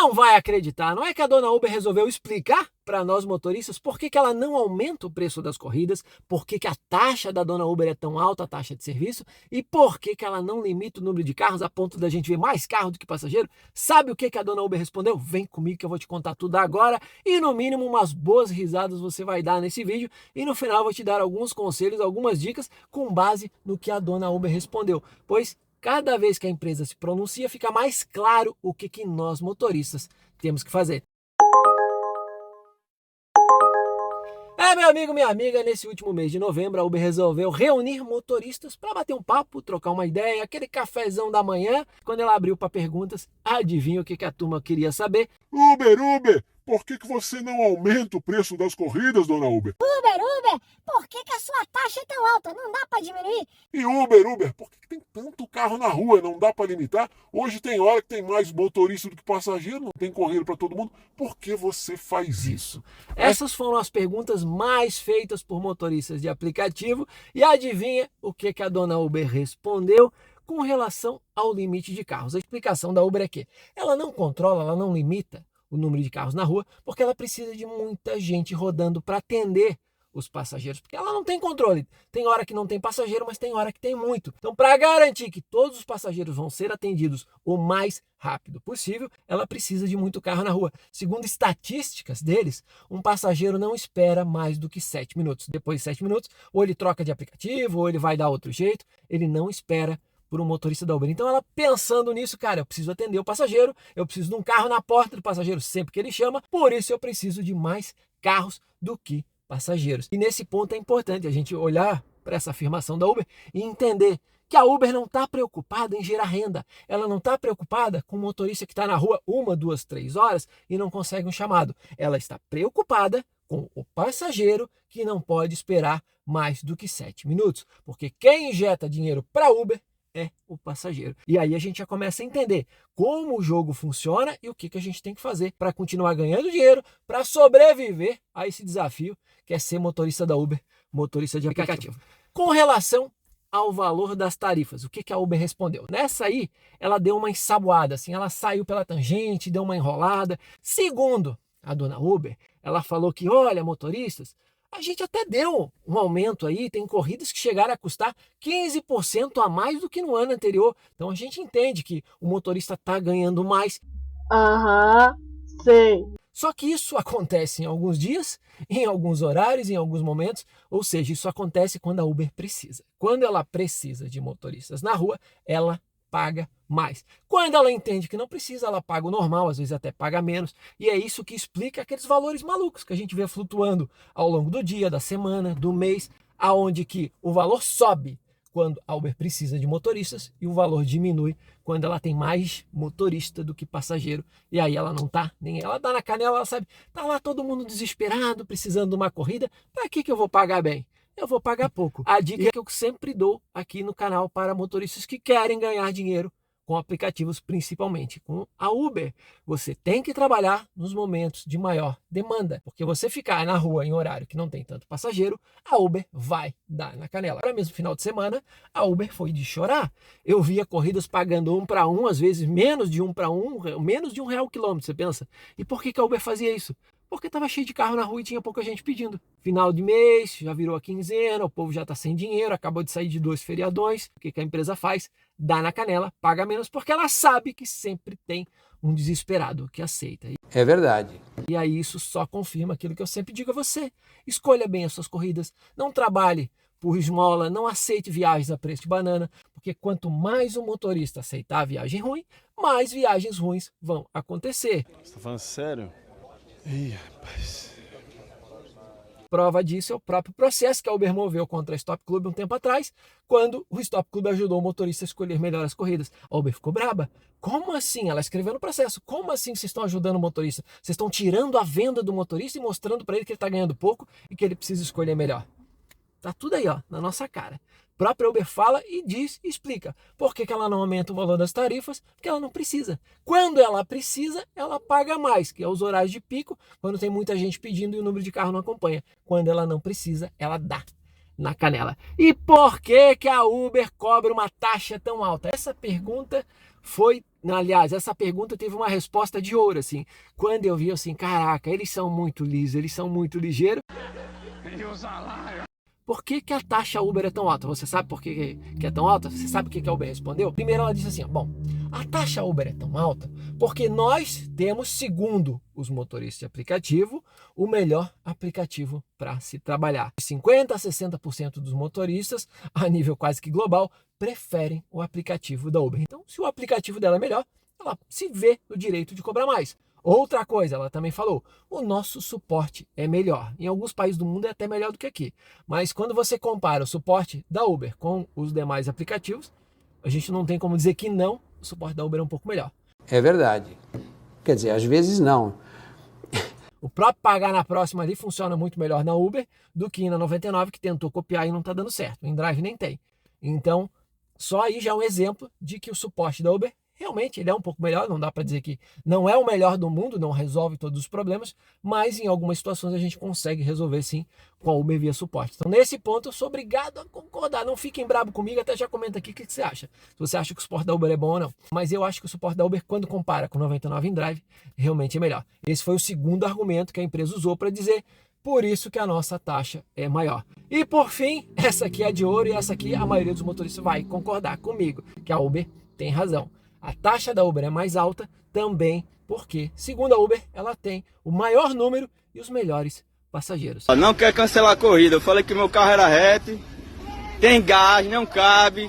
não vai acreditar, não é que a dona Uber resolveu explicar para nós motoristas por que ela não aumenta o preço das corridas, por que a taxa da dona Uber é tão alta, a taxa de serviço, e por que ela não limita o número de carros a ponto da gente ver mais carro do que passageiro. Sabe o que a dona Uber respondeu? Vem comigo que eu vou te contar tudo agora e no mínimo umas boas risadas você vai dar nesse vídeo e no final eu vou te dar alguns conselhos, algumas dicas com base no que a dona Uber respondeu, pois cada vez que a empresa se pronuncia, fica mais claro o que nós motoristas temos que fazer. Meu amigo, minha amiga, nesse último mês de novembro, a Uber resolveu reunir motoristas para bater um papo, trocar uma ideia, aquele cafezão da manhã. Quando ela abriu para perguntas, adivinha o que a turma queria saber? Uber, por que você não aumenta o preço das corridas, dona Uber? Uber, por que a sua taxa é tão alta? Não dá para diminuir? E Uber, por que tem tanto carro na rua? Não dá para limitar? Hoje tem hora que tem mais motorista do que passageiro, não tem corrida para todo mundo. Por que você faz isso? Essas foram as perguntas mais feitas por motoristas de aplicativo e adivinha o que a dona Uber respondeu com relação ao limite de carros. A explicação da Uber é que ela não controla, ela não limita o número de carros na rua, porque ela precisa de muita gente rodando para atender os passageiros, porque ela não tem controle. Tem hora que não tem passageiro, mas tem hora que tem muito. Então, para garantir que todos os passageiros vão ser atendidos o mais rápido possível, ela precisa de muito carro na rua. Segundo estatísticas deles, um passageiro não espera mais do que 7 minutos. Depois de 7 minutos, ou ele troca de aplicativo, ou ele vai dar outro jeito, ele não espera por um motorista da Uber. Então ela pensando nisso, cara, eu preciso atender o passageiro, eu preciso de um carro na porta do passageiro sempre que ele chama, por isso eu preciso de mais carros do que passageiros. E nesse ponto é importante a gente olhar para essa afirmação da Uber e entender que a Uber não está preocupada em gerar renda. Ela não está preocupada com o motorista que está na rua 1, 2, 3 horas e não consegue um chamado. Ela está preocupada com o passageiro que não pode esperar mais do que 7 minutos. Porque quem injeta dinheiro para a Uber é o passageiro. E aí a gente já começa a entender como o jogo funciona e o que a gente tem que fazer para continuar ganhando dinheiro, para sobreviver a esse desafio que é ser motorista da Uber, motorista de aplicativo. Com relação ao valor das tarifas, o que a Uber respondeu? Nessa aí, ela deu uma ensaboada, assim, ela saiu pela tangente, deu uma enrolada. Segundo a dona Uber, ela falou que, olha, motoristas, a gente até deu um aumento aí, tem corridas que chegaram a custar 15% a mais do que no ano anterior. Então a gente entende que o motorista está ganhando mais. Sei. Só que isso acontece em alguns dias, em alguns horários, em alguns momentos, ou seja, isso acontece quando a Uber precisa. Quando ela precisa de motoristas na rua, ela paga mais. Quando ela entende que não precisa, ela paga o normal, às vezes até paga menos. E é isso que explica aqueles valores malucos que a gente vê flutuando ao longo do dia, da semana, do mês, aonde que o valor sobe quando a Uber precisa de motoristas e o valor diminui quando ela tem mais motorista do que passageiro. E aí ela não tá, nem ela dá na canela, ela sabe, tá lá todo mundo desesperado, precisando de uma corrida, para que eu vou pagar bem? Eu vou pagar pouco. A dica que eu sempre dou aqui no canal para motoristas que querem ganhar dinheiro com aplicativos, principalmente com a Uber. Você tem que trabalhar nos momentos de maior demanda, porque você ficar na rua em horário que não tem tanto passageiro, a Uber vai dar na canela. Agora mesmo, final de semana, a Uber foi de chorar. Eu via corridas pagando 1 para 1, às vezes menos de 1 para 1, menos de R$1 o quilômetro, você pensa. E por que a Uber fazia isso? Porque estava cheio de carro na rua e tinha pouca gente pedindo. Final de mês, já virou a quinzena, o povo já está sem dinheiro, acabou de sair de 2 feriadões. O que a empresa faz? Dá na canela, paga menos, porque ela sabe que sempre tem um desesperado que aceita. É verdade. E aí isso só confirma aquilo que eu sempre digo a você. Escolha bem as suas corridas, não trabalhe por esmola, não aceite viagens a preço de banana, porque quanto mais o motorista aceitar a viagem ruim, mais viagens ruins vão acontecer. Você tá falando sério? Ih, rapaz. Prova disso é o próprio processo que a Uber moveu contra a Stop Club um tempo atrás, quando o Stop Club ajudou o motorista a escolher melhor as corridas. A Uber ficou braba. Como assim? Ela escreveu no processo. Como assim vocês estão ajudando o motorista? Vocês estão tirando a venda do motorista e mostrando para ele que ele está ganhando pouco e que ele precisa escolher melhor. Tá tudo aí, ó, na nossa cara. A própria Uber fala e diz, explica por que ela não aumenta o valor das tarifas, porque ela não precisa. Quando ela precisa, ela paga mais, que é os horários de pico, quando tem muita gente pedindo e o número de carro não acompanha. Quando ela não precisa, ela dá na canela. E por que a Uber cobra uma taxa tão alta? Essa pergunta foi Aliás, essa pergunta teve uma resposta de ouro, assim. Quando eu vi, assim, caraca, eles são muito lisos, eles são muito ligeiros. Por que a taxa Uber é tão alta? Você sabe por que é tão alta? Você sabe o que a Uber respondeu? Primeiro ela disse assim, ó, bom, a taxa Uber é tão alta porque nós temos, segundo os motoristas de aplicativo, o melhor aplicativo para se trabalhar. 50% a 60% dos motoristas, a nível quase que global, preferem o aplicativo da Uber. Então, se o aplicativo dela é melhor, ela se vê no direito de cobrar mais. Outra coisa, ela também falou, o nosso suporte é melhor. Em alguns países do mundo é até melhor do que aqui. Mas quando você compara o suporte da Uber com os demais aplicativos, a gente não tem como dizer que não, o suporte da Uber é um pouco melhor. É verdade. Quer dizer, às vezes não. O próprio pagar na próxima ali funciona muito melhor na Uber do que na 99, que tentou copiar e não está dando certo. O InDrive nem tem. Então, só aí já é um exemplo de que o suporte da Uber realmente ele é um pouco melhor, não dá para dizer que não é o melhor do mundo, não resolve todos os problemas, mas em algumas situações a gente consegue resolver sim com a Uber via suporte. Então nesse ponto eu sou obrigado a concordar, não fiquem bravo comigo, até já comenta aqui o que você acha. Se você acha que o suporte da Uber é bom ou não. Mas eu acho que o suporte da Uber, quando compara com o 99 InDrive, realmente é melhor. Esse foi o segundo argumento que a empresa usou para dizer por isso que a nossa taxa é maior. E por fim, essa aqui é de ouro e essa aqui a maioria dos motoristas vai concordar comigo, que a Uber tem razão. A taxa da Uber é mais alta também porque, segundo a Uber, ela tem o maior número e os melhores passageiros. Não quer cancelar a corrida. Eu falei que meu carro era hatch, tem gás, não cabe.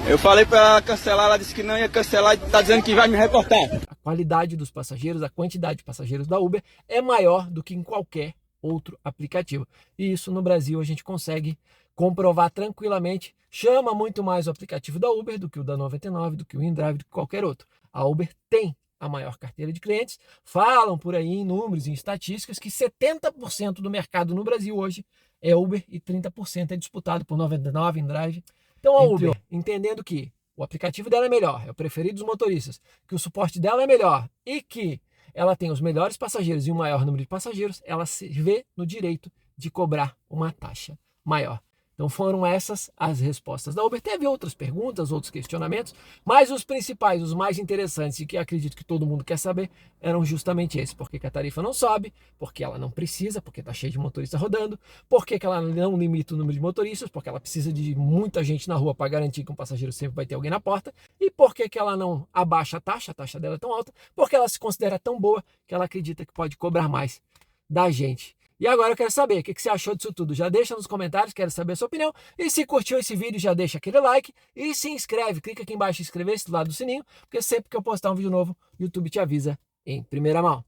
Eu falei para ela cancelar, ela disse que não ia cancelar e está dizendo que vai me reportar. A qualidade dos passageiros, a quantidade de passageiros da Uber é maior do que em qualquer outro aplicativo. E isso no Brasil a gente consegue comprovar tranquilamente. Chama muito mais o aplicativo da Uber do que o da 99, do que o InDrive, do que qualquer outro. A Uber tem a maior carteira de clientes. Falam por aí em números, em estatísticas, que 70% do mercado no Brasil hoje é Uber e 30% é disputado por 99, InDrive. Então a Uber, entendendo que o aplicativo dela é melhor, é o preferido dos motoristas, que o suporte dela é melhor e que ela tem os melhores passageiros e o maior número de passageiros, ela se vê no direito de cobrar uma taxa maior. Então foram essas as respostas da Uber. Teve outras perguntas, outros questionamentos, mas os principais, os mais interessantes e que acredito que todo mundo quer saber, eram justamente esses. Por que a tarifa não sobe? Porque ela não precisa, porque está cheio de motorista rodando. Por que ela não limita o número de motoristas? Porque ela precisa de muita gente na rua para garantir que um passageiro sempre vai ter alguém na porta. E por que ela não abaixa a taxa dela é tão alta? Porque ela se considera tão boa que ela acredita que pode cobrar mais da gente. E agora eu quero saber o que você achou disso tudo. Já deixa nos comentários, quero saber a sua opinião. E se curtiu esse vídeo, já deixa aquele like e se inscreve. Clica aqui embaixo em inscrever-se do lado do sininho, porque sempre que eu postar um vídeo novo, o YouTube te avisa em primeira mão.